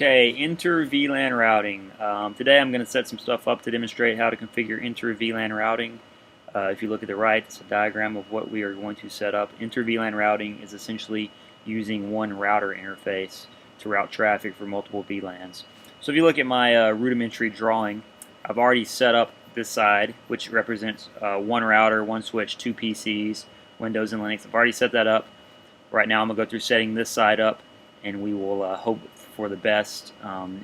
Okay, inter-VLAN routing. Today I'm going to set some stuff up to demonstrate how to configure inter-VLAN routing. If you look at the right, it's a diagram of what we are going to set up. Inter-VLAN routing is essentially using one router interface to route traffic for multiple VLANs. So if you look at my rudimentary drawing, I've already set up this side, which represents one router, one switch, two PCs, Windows and Linux. I've already set that up. Right now I'm going to go through setting this side up, and we will hope for the best.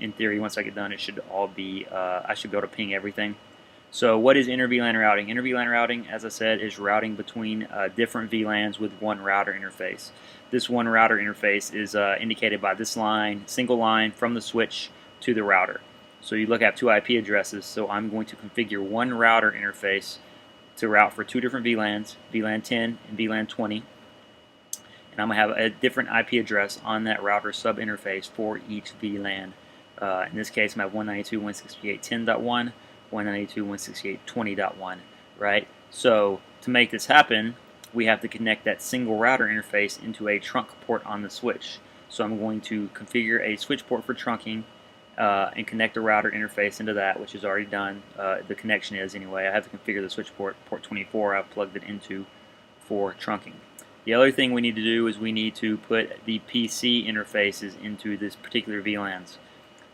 In theory, once I get done, it should all be, I should be able to ping everything. So what is inter-VLAN routing? Inter-VLAN routing, as I said, is routing between different VLANs with one router interface. This one router interface is indicated by this line, single line from the switch to the router. So you look at two IP addresses, so I'm going to configure one router interface to route for two different VLANs, VLAN 10 and VLAN 20. And I'm going to have a different IP address on that router sub interface for each VLAN. In this case, I have 192.168.10.1, 192.168.20.1, right? So to make this happen, we have to connect that single router interface into a trunk port on the switch. So I'm going to configure a switch port for trunking and connect the router interface into that, which is already done. The connection is anyway. I have to configure the switch port, port 24, I've plugged it into for trunking. The other thing we need to do is we need to put the PC interfaces into this particular VLANs.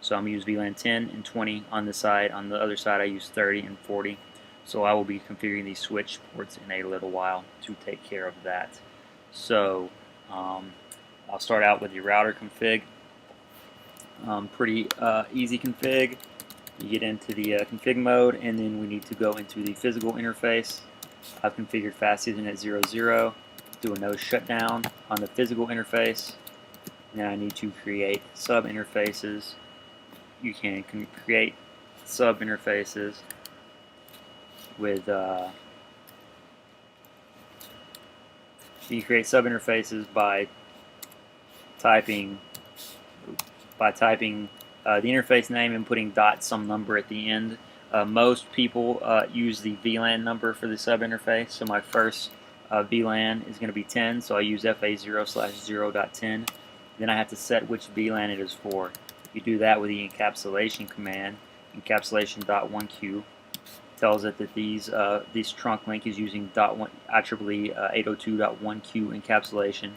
So I'm going to use VLAN 10 and 20 on this side. On the other side I use 30 and 40. So I will be configuring these switch ports in a little while to take care of that. So I'll start out with the router config. Pretty easy config. You get into the config mode, and then we need to go into the physical interface. I've configured fast Ethernet 00. Do a no shutdown on the physical interface. Now I need to create sub interfaces. You can create sub interfaces with you create sub interfaces by typing the interface name and putting some number at the end. Most people use the VLAN number for the sub interface. So my first VLAN is going to be 10, so I use FA0/0.10. Then I have to set which VLAN it is for. You do that with the encapsulation command. Encapsulation.1q tells it that this trunk link is using IEEE 802.1q encapsulation,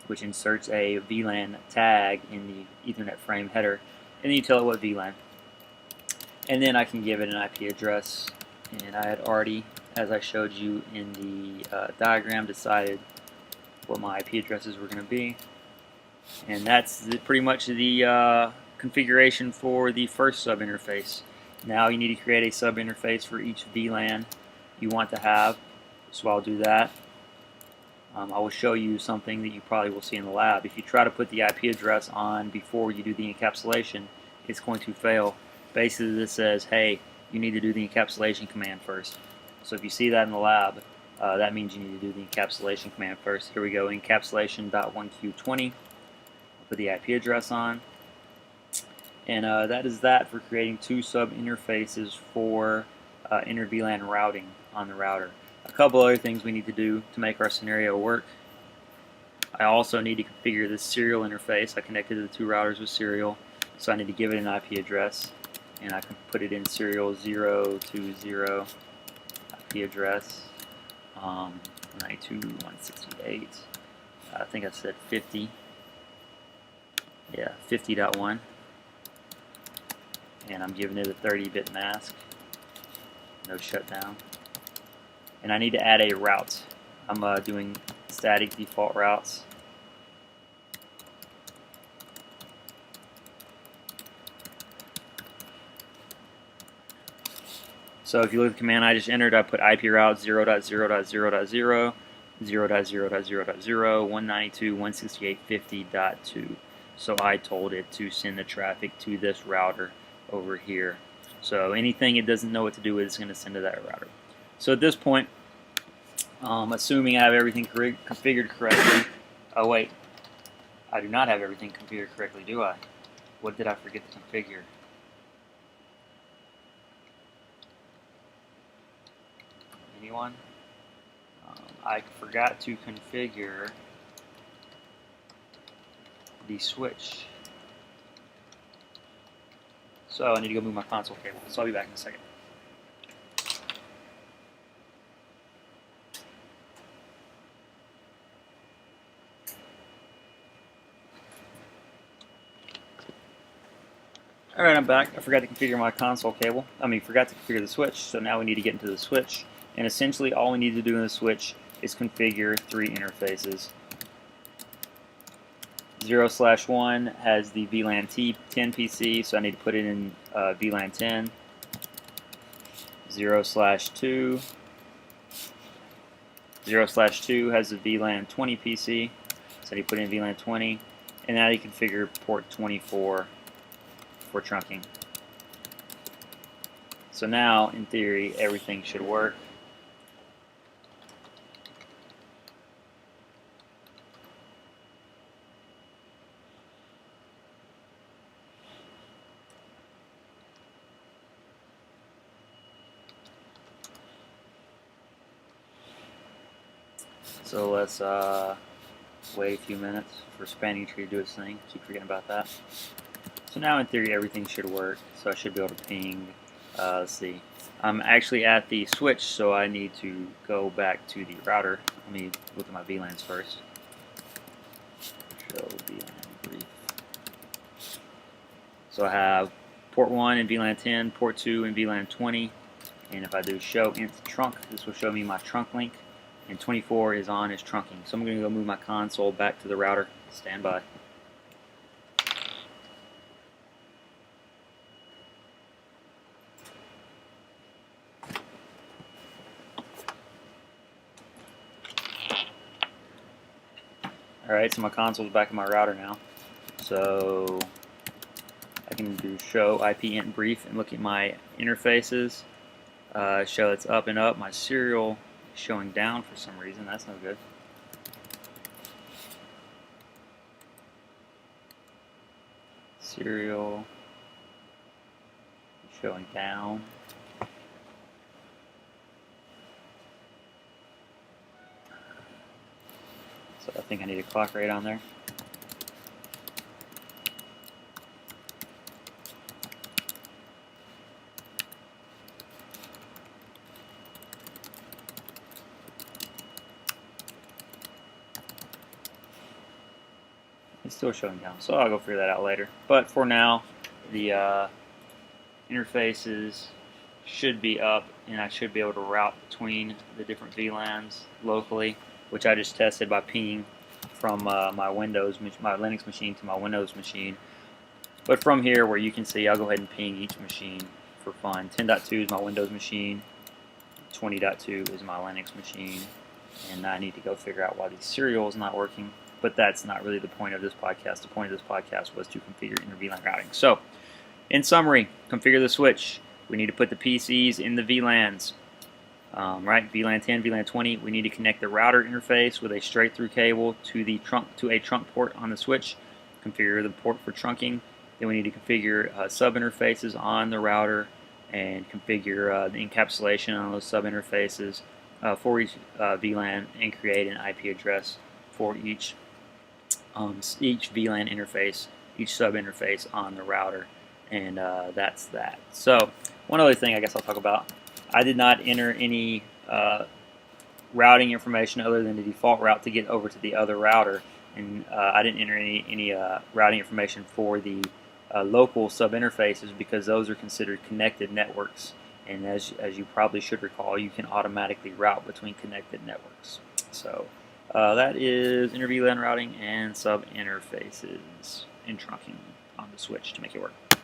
which inserts a VLAN tag in the Ethernet frame header, and then you tell it what VLAN. And then I can give it an IP address, and I had already, as I showed you in the diagram, decided what my IP addresses were going to be. And that's pretty much the configuration for the first sub interface. Now you need to create a sub interface for each VLAN you want to have, so I'll do that. I will show you something that you probably will see in the lab. If you try to put the IP address on before you do the encapsulation, it's going to fail. Basically this says, hey, you need to do the encapsulation command first. So if you see that in the lab, that means you need to do the encapsulation command first. Here we go, encapsulation.1q20. Put the IP address on. And that is that for creating two sub interfaces for inter-VLAN routing on the router. A couple other things we need to do to make our scenario work. I also need to configure this serial interface. I connected the two routers with serial, so I need to give it an IP address, and I can put it in serial 020 IP address, 92.168. I think I said 50. Yeah, 50.1. And I'm giving it a 30-bit mask. No shutdown. And I need to add a route. I'm doing static default routes. So if you look at the command I just entered, I put IP route 0.0.0.0, 0.0.0.0, 192.168.50.2. So I told it to send the traffic to this router over here. So anything it doesn't know what to do with, it's going to send to that router. So at this point, assuming I have everything configured correctly, oh wait, I do not have everything configured correctly, do I? What did I forget to configure? Anyone? I forgot to configure the switch. So I need to go move my console cable. So I'll be back in a second. Alright, I'm back. I forgot to configure my console cable. Forgot to configure the switch, so now we need to get into the switch. And essentially all we need to do in the switch is configure 3 interfaces. 0/1 has the VLAN T10 PC, so I need to put it in VLAN 10. 0/2 has the VLAN 20 PC, so I need to put in VLAN 20. And now you configure port 24 for trunking. So now, in theory, everything should work. So let's wait a few minutes for spanning tree to do its thing. Keep forgetting about that. So now in theory everything should work. So I should be able to ping. Let's see. I'm actually at the switch, so I need to go back to the router. Let me look at my VLANs first. Show VLAN brief. So I have port 1 in VLAN 10, port 2 in VLAN 20, and if I do show int trunk, this will show me my trunk link, and 24 is on as trunking. So I'm going to go move my console back to the router. Stand by. Alright, so my console's back in my router now. So I can do show IP int brief and look at my interfaces. Show it's up and up. My serial is showing down for some reason. That's no good. Serial showing down. So I think I need a clock rate on there. It's still showing down, so I'll go figure that out later. But for now, the interfaces should be up, and I should be able to route between the different VLANs locally, which I just tested by pinging from my Linux machine to my Windows machine. But from here, where you can see, I'll go ahead and ping each machine for fun. 10.2 is my Windows machine, 20.2 is my Linux machine, and I need to go figure out why the serial is not working. But that's not really the point of this podcast. The point of this podcast was to configure inter-VLAN routing. So, in summary, configure the switch. We need to put the PCs in the VLANs. Right, VLAN 10, VLAN 20. We need to connect the router interface with a straight-through cable to a trunk port on the switch. Configure the port for trunking. Then we need to configure sub-interfaces on the router and configure the encapsulation on those sub-interfaces for each VLAN and create an IP address for each VLAN interface, each sub-interface on the router, and that's that. So one other thing I guess I'll talk about, I did not enter any routing information other than the default route to get over to the other router, and I didn't enter any routing information for the local sub-interfaces because those are considered connected networks, and as you probably should recall, you can automatically route between connected networks. So that is inter-VLAN routing and sub-interfaces and trunking on the switch to make it work.